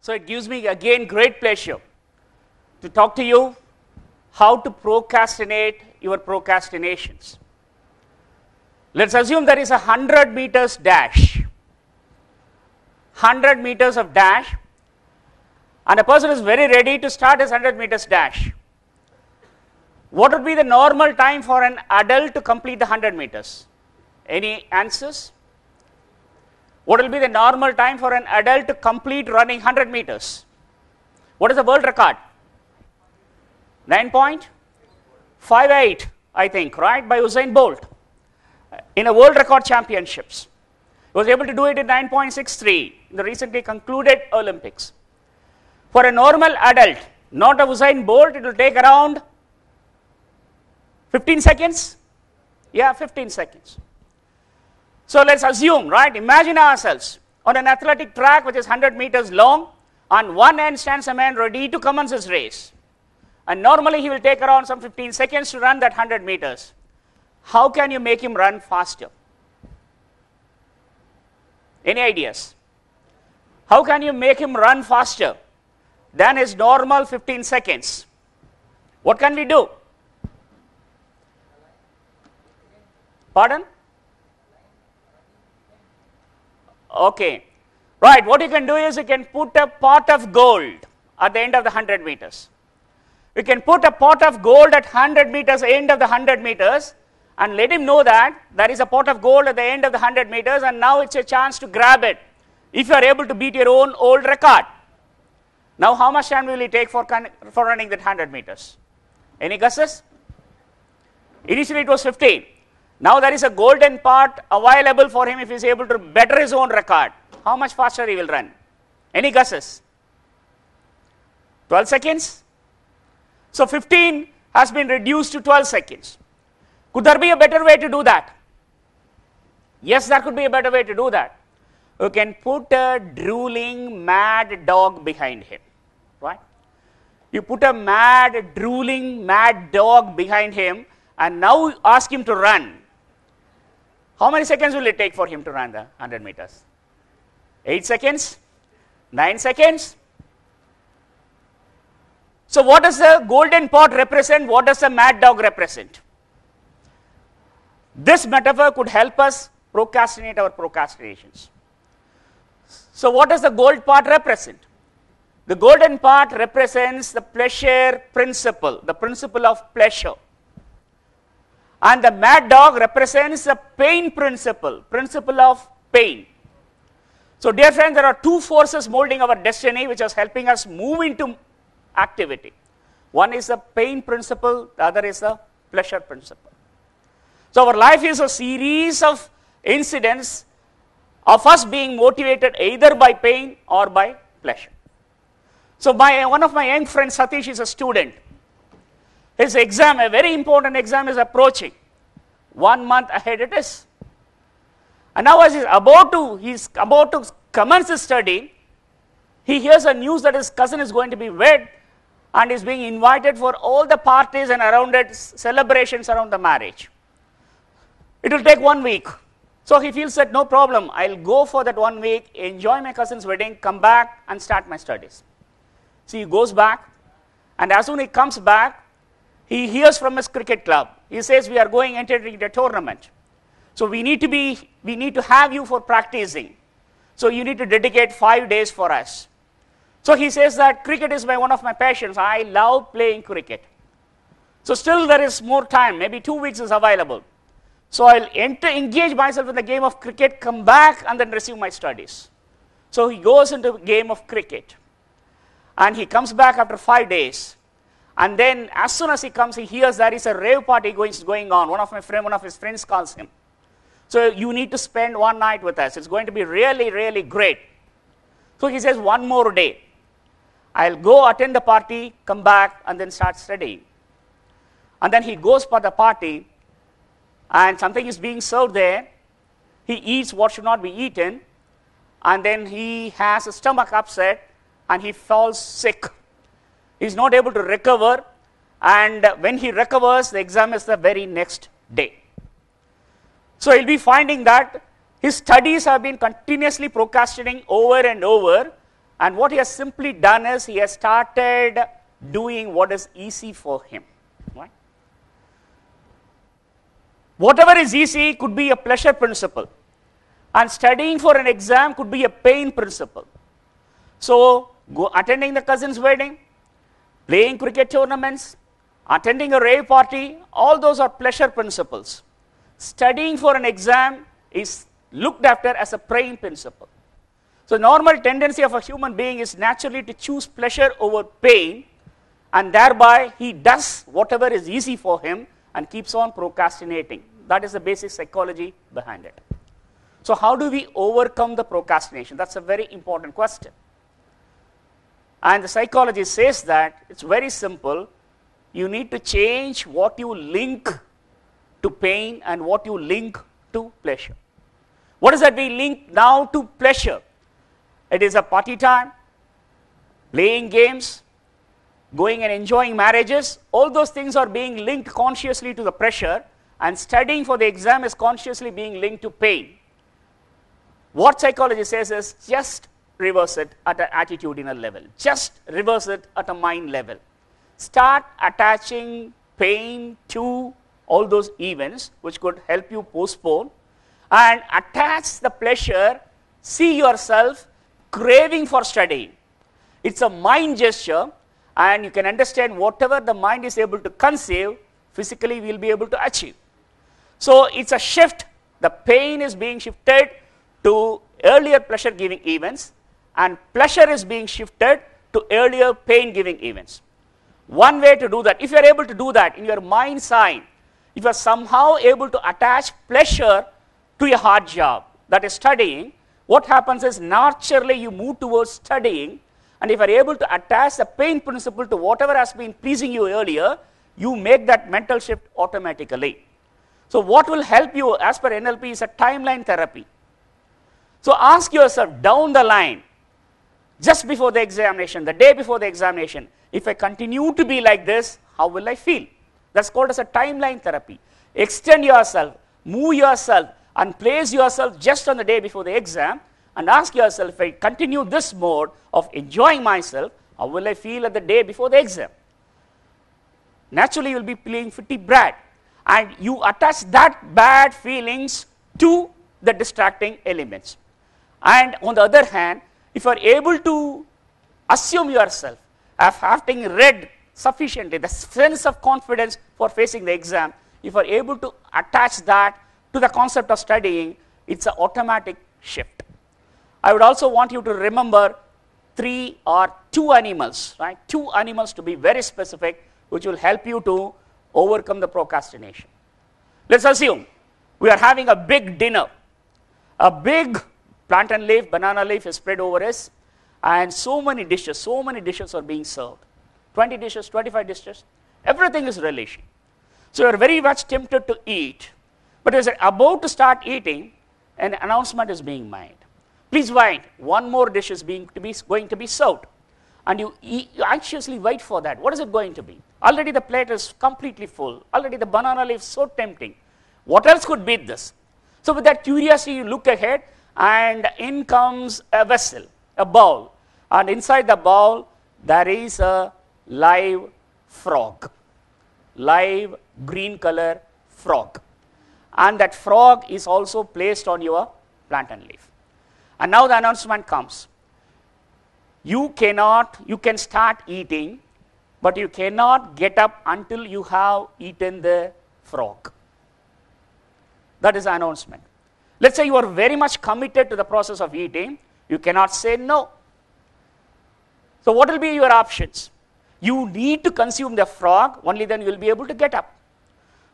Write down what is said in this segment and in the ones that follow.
So it gives me again great pleasure to talk to you how to procrastinate your procrastinations. Let's assume there is a 100 meters dash. 100 meters of dash, and a person is very ready to start his 100 meters dash. What would be the normal time for an adult to complete the 100 meters? Any answers? What will be the normal time for an adult to complete running 100 meters? What is the world record? 9.58, I think, right, by Usain Bolt in a world record championships. He was able to do it in 9.63 in the recently concluded Olympics. For a normal adult, not a Usain Bolt, it will take around 15 seconds. Yeah, 15 seconds. So let's assume, right, imagine ourselves on an athletic track which is 100 meters long. On one end stands a man ready to commence his race. And normally he will take around some 15 seconds to run that 100 meters. How can you make him run faster? Any ideas? How can you make him run faster than his normal 15 seconds? What can we do? Pardon? Okay. Right, what you can do is you can put a pot of gold at the end of the 100 meters. You can put a pot of gold at 100 meters, end of the 100 meters, and let him know that there is a pot of gold at the end of the 100 meters, and now it's a chance to grab it if you are able to beat your own old record. Now, how much time will it take for running that 100 meters? Any guesses? Initially, it was 15. Now, there is a golden pot available for him if he is able to better his own record. How much faster he will run? Any guesses? 12 seconds? So, 15 has been reduced to 12 seconds. Could there be a better way to do that? Yes, there could be a better way to do that. You can put a drooling mad dog behind him, right? You put a mad, drooling, mad dog behind him, and now ask him to run. How many seconds will it take for him to run the 100 meters? 8 seconds? 9 seconds? So what does the golden pot represent? What does the mad dog represent? This metaphor could help us procrastinate our procrastinations. So what does the gold pot represent? The golden pot represents the pleasure principle, the principle of pleasure. And the mad dog represents the pain principle, principle of pain. So dear friends, there are two forces molding our destiny which is helping us move into activity. One is the pain principle, the other is the pleasure principle. So our life is a series of incidents of us being motivated either by pain or by pleasure. So one of my young friends, Satish, is a student. His exam, a very important exam, is approaching. 1 month ahead it is. And now as he's about to commence his study, he hears a news that his cousin is going to be wed and is being invited for all the parties and around it, celebrations around the marriage. It will take 1 week. So he feels that no problem, I'll go for that 1 week, enjoy my cousin's wedding, come back and start my studies. So he goes back, and as soon as he comes back, he hears from his cricket club. He says, we are going entering the tournament. So we need to have you for practicing. So you need to dedicate 5 days for us. So he says that cricket is one of my passions. I love playing cricket. So still there is more time, maybe 2 weeks is available. So I'll engage myself in the game of cricket, come back and then resume my studies. So he goes into the game of cricket. And he comes back after 5 days. And then as soon as he comes, he hears there is a rave party going on. One of his friends calls him. So you need to spend 1 night with us. It's going to be really, really great. So he says, 1 more day. I'll go attend the party, come back, and then start studying. And then he goes for the party, and something is being served there. He eats what should not be eaten, and then he has a stomach upset, and he falls sick. He's not able to recover, and when he recovers, the exam is the very next day. So he'll be finding that his studies have been continuously procrastinating over and over, And what he has simply done is he has started doing what is easy for him. Right? Whatever is easy could be a pleasure principle. And studying for an exam could be a pain principle. So, attending the cousin's wedding, playing cricket tournaments, attending a rave party, all those are pleasure principles. Studying for an exam is looked after as a pain principle. So, normal tendency of a human being is naturally to choose pleasure over pain, and thereby he does whatever is easy for him and keeps on procrastinating. That is the basic psychology behind it. So, how do we overcome the procrastination? That's a very important question. And the psychology says that it's very simple. You need to change what you link to pain and what you link to pleasure. What is that we link now to pleasure? It is a party time, playing games, going and enjoying marriages. All those things are being linked consciously to the pressure, and studying for the exam is consciously being linked to pain. What psychology says is just reverse it at an attitudinal level. Just reverse it at a mind level. Start attaching pain to all those events which could help you postpone, and attach the pleasure. See yourself craving for studying. It's a mind gesture, and you can understand whatever the mind is able to conceive, physically we will be able to achieve. So, it's a shift. The pain is being shifted to earlier pleasure giving events, and pleasure is being shifted to earlier pain giving events. One way to do that, if you are able to do that in your mind's eye, if you are somehow able to attach pleasure to a hard job, that is studying, what happens is naturally you move towards studying, and if you are able to attach the pain principle to whatever has been pleasing you earlier, you make that mental shift automatically. So, what will help you as per NLP is a timeline therapy. So, ask yourself down the line, just before the examination, the day before the examination, if I continue to be like this, how will I feel? That's called as a timeline therapy. Extend yourself, move yourself, and place yourself just on the day before the exam, and ask yourself, if I continue this mode of enjoying myself, how will I feel at the day before the exam? Naturally, you will be feeling pretty bad, and you attach that bad feelings to the distracting elements. And on the other hand, if you are able to assume yourself as having read sufficiently, the sense of confidence for facing the exam, if you are able to attach that to the concept of studying, it's an automatic shift. I would also want you to remember 3 or 2 animals, right? 2 animals to be very specific, which will help you to overcome the procrastination. Let's assume we are having a big dinner. A big plantain leaf, banana leaf is spread over us, and so many dishes are being served. 20 dishes, 25 dishes, everything is relishing. So you are very much tempted to eat, but as you are about to start eating, an announcement is being made. Please wait, one more dish is going to be served. And you anxiously wait for that. What is it going to be? Already the plate is completely full. Already the banana leaf is so tempting. What else could beat this? So with that curiosity, you look ahead, and in comes a vessel, a bowl. And inside the bowl, there is a live frog. Live green color frog. And that frog is also placed on your plantain leaf. And now the announcement comes. You can start eating, but you cannot get up until you have eaten the frog. That is the announcement. Let's say you are very much committed to the process of eating. You cannot say no. So what will be your options? You need to consume the frog, only then you will be able to get up.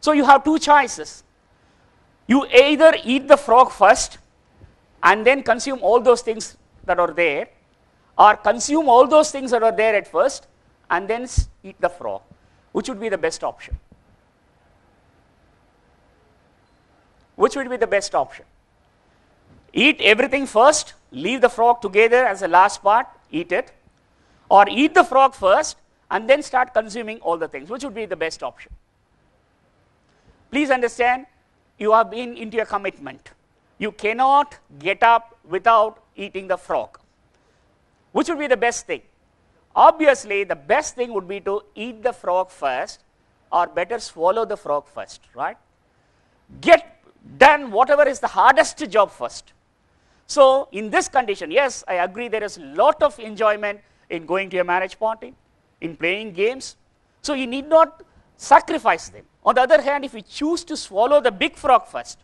So you have 2 choices. You either eat the frog first and then consume all those things that are there, or consume all those things that are there at first and then eat the frog. Which would be the best option? Which would be the best option? Eat everything first, leave the frog together as the last part, eat it, or eat the frog first and then start consuming all the things. Which would be the best option? Please understand, you have been into a commitment. You cannot get up without eating the frog. Which would be the best thing? Obviously, the best thing would be to eat the frog first, or better swallow the frog first, right? Get done whatever is the hardest job first. So in this condition, yes, I agree there is a lot of enjoyment in going to a marriage party, in playing games. So you need not sacrifice them. On the other hand, if you choose to swallow the big frog first,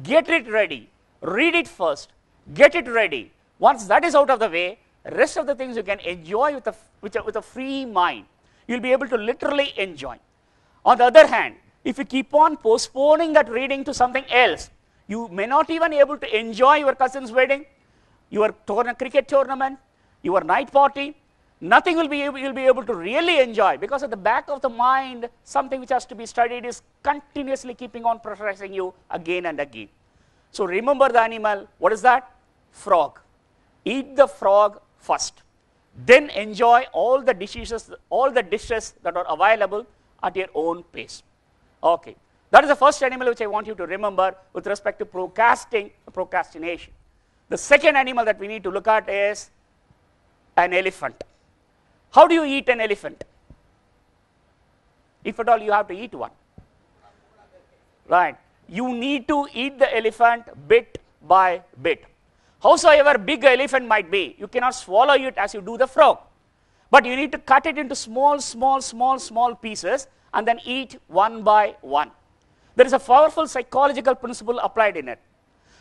get it ready, read it first, get it ready. Once that is out of the way, rest of the things you can enjoy with a free mind. You'll be able to literally enjoy. On the other hand, if you keep on postponing that reading to something else, you may not even be able to enjoy your cousin's wedding, your cricket tournament, your night party. Nothing you'll be able to really enjoy, because at the back of the mind, something which has to be studied is continuously keeping on pressurizing you again and again. So remember the animal. What is that? Frog. Eat the frog first. Then enjoy all the dishes that are available at your own pace. Okay. That is the first animal which I want you to remember with respect to procrastination. The second animal that we need to look at is an elephant. How do you eat an elephant? If at all you have to eat one. Right. You need to eat the elephant bit by bit. Howsoever big the elephant might be, you cannot swallow it as you do the frog. But you need to cut it into small pieces and then eat one by one. There is a powerful psychological principle applied in it.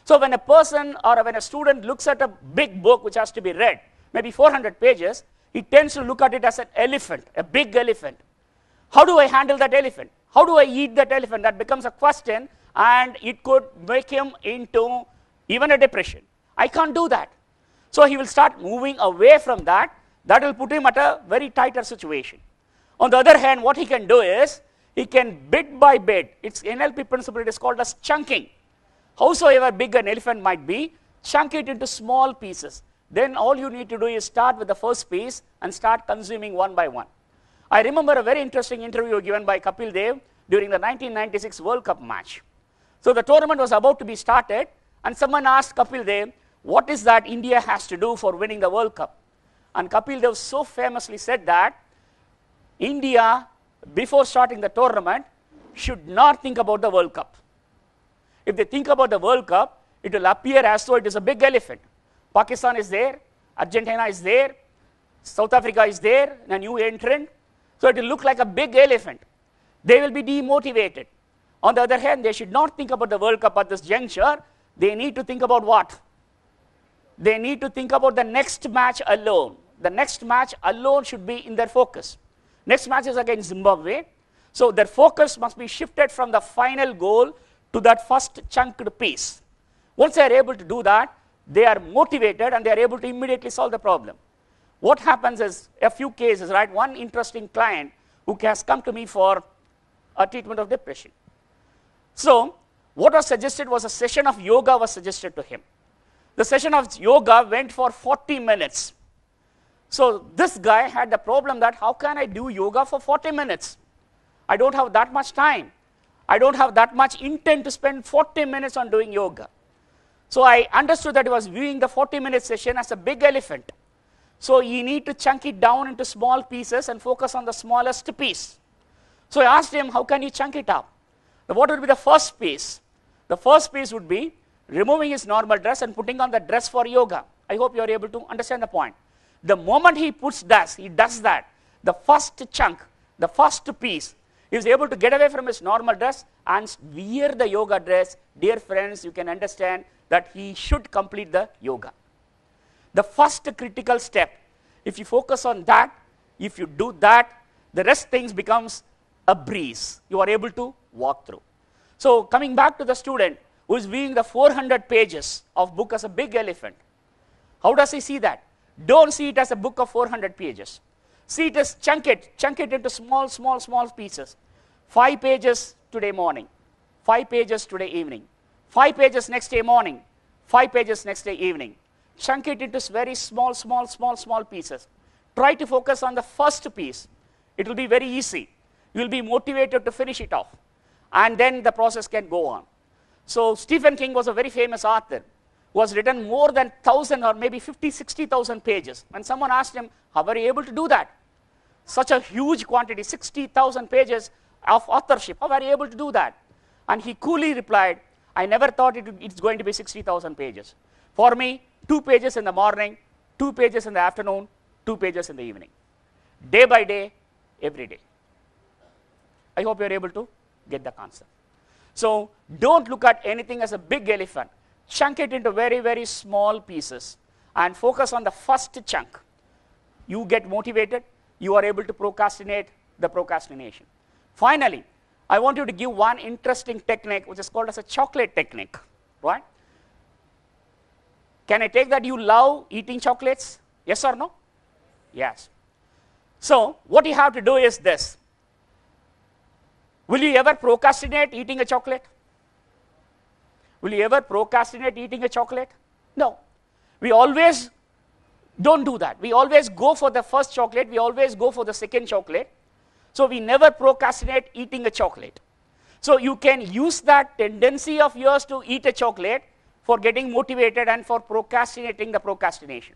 So when a person or when a student looks at a big book which has to be read, maybe 400 pages, he tends to look at it as an elephant, a big elephant. How do I handle that elephant? How do I eat that elephant? That becomes a question, and it could make him into even a depression. I can't do that. So he will start moving away from that. That will put him at a very tighter situation. On the other hand, what he can do is, he can bit by bit, it's NLP principle, it is called as chunking. Howsoever big an elephant might be, chunk it into small pieces. Then all you need to do is start with the first piece and start consuming one by one. I remember a very interesting interview given by Kapil Dev during the 1996 World Cup match. So the tournament was about to be started, and someone asked Kapil Dev, what is that India has to do for winning the World Cup? And Kapil Dev so famously said that India, before starting the tournament, should not think about the World Cup. If they think about the World Cup, it will appear as though it is a big elephant. Pakistan is there, Argentina is there, South Africa is there, a new entrant. So it will look like a big elephant. They will be demotivated. On the other hand, they should not think about the World Cup at this juncture. They need to think about what? They need to think about the next match alone. The next match alone should be in their focus. Next match is against Zimbabwe. So their focus must be shifted from the final goal to that first chunked piece. Once they are able to do that, they are motivated and they are able to immediately solve the problem. What happens is a few cases, right? One interesting client who has come to me for a treatment of depression. So what was suggested was a session of yoga was suggested to him. The session of yoga went for 40 minutes. So this guy had the problem that how can I do yoga for 40 minutes? I don't have that much time. I don't have that much intent to spend 40 minutes on doing yoga. So I understood that he was viewing the 40-minute session as a big elephant. So you need to chunk it down into small pieces and focus on the smallest piece. So I asked him, how can you chunk it up? What would be the first piece? The first piece would be removing his normal dress and putting on the dress for yoga. I hope you are able to understand the point. The moment he does that, the first chunk, the first piece, he is able to get away from his normal dress and wear the yoga dress. Dear friends, you can understand that he should complete the yoga. The first critical step, if you focus on that, if you do that, the rest things becomes a breeze. You are able to walk through. So coming back to the student who is viewing the 400 pages of book as a big elephant, how does he see that? Don't see it as a book of 400 pages. See it as chunk it into small pieces. 5 pages today morning, 5 pages today evening, 5 pages next day morning, 5 pages next day evening. Chunk it into very small pieces. Try to focus on the first piece. It will be very easy. You will be motivated to finish it off. And then the process can go on. So Stephen King was a very famous author who has written more than 1,000 or maybe 50, 60,000 pages. When someone asked him, how are you able to do that? Such a huge quantity, 60,000 pages of authorship. How are you able to do that? And he coolly replied, I never thought it's going to be 60,000 pages. For me, 2 pages in the morning, 2 pages in the afternoon, 2 pages in the evening. Day by day, every day. I hope you're able to get the concept. So don't look at anything as a big elephant. Chunk it into very, very small pieces and focus on the first chunk. You get motivated, you are able to procrastinate the procrastination. Finally, I want you to give one interesting technique which is called as a chocolate technique, right? Can I take that you love eating chocolates? Yes or no? Yes. So what you have to do is this. Will you ever procrastinate eating a chocolate? Will you ever procrastinate eating a chocolate? No. We always don't do that. We always go for the first chocolate. We always go for the second chocolate. So we never procrastinate eating a chocolate. So you can use that tendency of yours to eat a chocolate for getting motivated and for procrastinating the procrastination.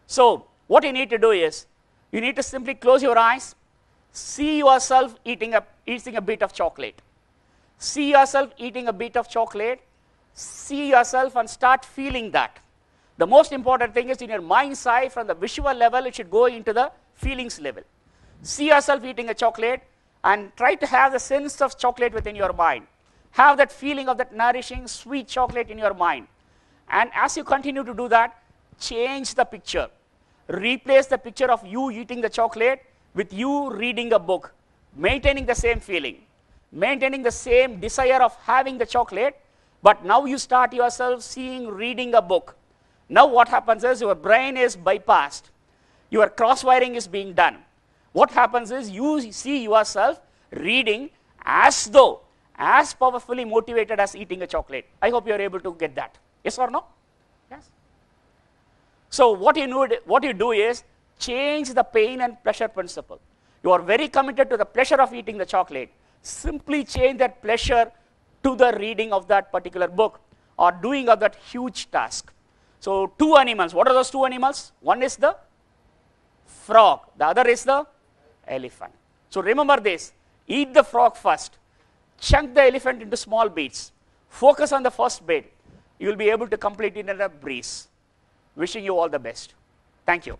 So what you need to do is, you need to simply close your eyes, see yourself eating a bit of chocolate. See yourself eating a bit of chocolate. See yourself and start feeling that. The most important thing is in your mind's eye, from the visual level, it should go into the feelings level. See yourself eating a chocolate and try to have the sense of chocolate within your mind. Have that feeling of that nourishing, sweet chocolate in your mind. And as you continue to do that, change the picture. Replace the picture of you eating the chocolate with you reading a book, maintaining the same feeling, maintaining the same desire of having the chocolate, but now you start yourself seeing reading a book. Now what happens is your brain is bypassed. Your cross-wiring is being done. What happens is you see yourself reading as powerfully motivated as eating a chocolate. I hope you are able to get that. Yes or no? Yes. So what you do is change the pain and pleasure principle. You are very committed to the pleasure of eating the chocolate. Simply change that pleasure to the reading of that particular book or doing of that huge task. So 2 animals. What are those 2 animals? One is the frog. The other is the elephant. So remember this. Eat the frog first. Chunk the elephant into small bits. Focus on the first bit. You will be able to complete it in a breeze. Wishing you all the best. Thank you.